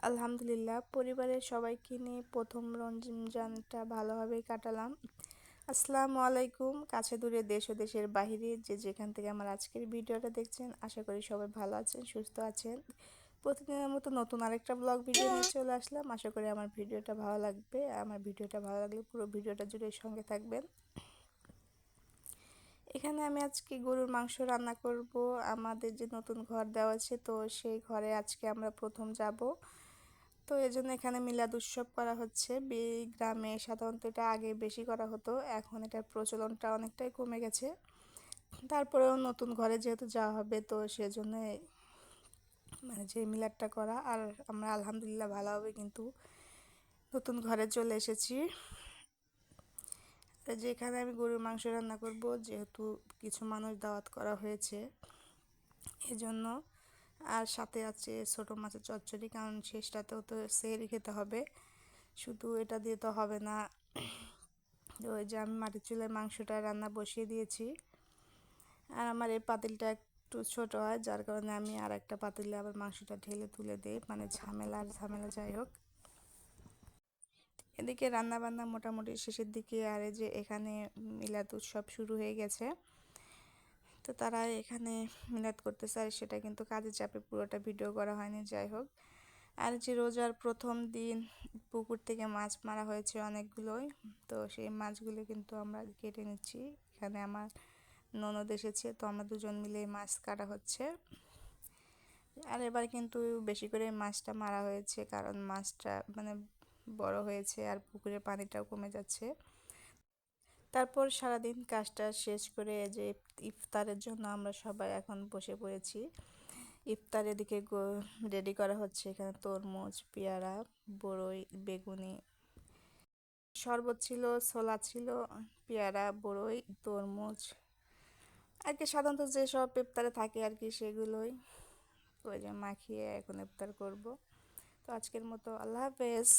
আলহামদুলিল্লাহ, পরিবারের সবাইকে নিয়ে প্রথম রমজানটা ভালোভাবেই কাটালাম। আসসালামু আলাইকুম। কাছে দূরে দেশ ও দেশের বাহিরে যে যেখান থেকে আমার আজকের ভিডিওটা দেখছেন, আশা করি সবাই ভালো আছেন, সুস্থ আছেন। প্রতিদিনের মতো নতুন আরেকটা ব্লগ ভিডিও নিয়ে চলে আসলাম। আশা করি আমার ভিডিওটা ভালো লাগবে। আমার ভিডিওটা ভালো লাগলে পুরো ভিডিওটা জুড়ে সঙ্গে থাকবেন। এখানে আমি আজকে গরুর মাংস রান্না করব। আমাদের যে নতুন ঘর দেওয়া আছে, তো সেই ঘরে আজকে আমরা প্রথম যাব। তো এজন্য এখানে মিলাদ উৎসব করা হচ্ছে। গ্রামে সাধারণত এটা আগে বেশি করা হতো, এখন এটার প্রচলনটা অনেকটাই কমে গেছে। তারপরেও নতুন ঘরে যেহেতু যাওয়া হবে, তো সেজন্য মানে যে মিলাদটা করা। আর আমরা আলহামদুলিল্লাহ ভালোভাবে কিন্তু নতুন ঘরে চলে এসেছি। যেখানে আমি গরুর মাংস রান্না করব, যেহেতু কিছু মানুষ দাওয়াত করা হয়েছে এজন্য। আর সাথে আছে ছোটো মাছের চচ্চড়ি, কারণ শেষটাতেও তো সেহরি খেতে হবে, শুধু এটা দিয়ে তো হবে না। ওই যে আমি মাটির চুলায় মাংসটা রান্না বসিয়ে দিয়েছি। আর আমার এই পাতিলটা একটু ছোট হয়, যার কারণে আমি আর একটা পাতিলে আবার মাংসটা ঢেলে তুলে দিই, মানে ঝামেলা যাই হোক। এদিকে রান্না বান্না মোটামুটি শেষের দিকে। আর এই যে এখানে মিলাদ উৎসব শুরু হয়ে গেছে, তো তারা এখানে মিলাদ করতেছে, আর সেটা কিন্তু কাজের চাপে পুরোটা ভিডিও করা হয়নি, যাই হোক। আর যে রোজার প্রথম দিন পুকুর থেকে মাছ মারা হয়েছে অনেকগুলোই, তো সেই মাছগুলো কিন্তু আমরা কেটে নিচ্ছি। এখানে আমার ননদ এসেছে, তো আমরা দুজন মিলে মাছ কাটা হচ্ছে। আর এবার কিন্তু বেশি করে মাছটা মারা হয়েছে, কারণ মাছটা মানে বড় হয়েছে আর পুকুরের পানিটাও কমে যাচ্ছে। তারপর সারাদিন কাজটা শেষ করে যে ইফতারের জন্য আমরা সবাই এখন বসে পড়েছি। ইফতার এদিকে রেডি করা হচ্ছে। এখানে তরমুজ, পেয়ারা, বড়ই, বেগুনি, শরবত ছিল, ছোলা ছিল, পেয়ারা, বড়ই, তরমুজ, আর কি সাধারণত যেসব ইফতারে থাকে আর কি সেগুলোই। ওই যে মাখিয়ে এখন ইফতার করব। তো আজকের মতো আল্লাহ হাফেজ।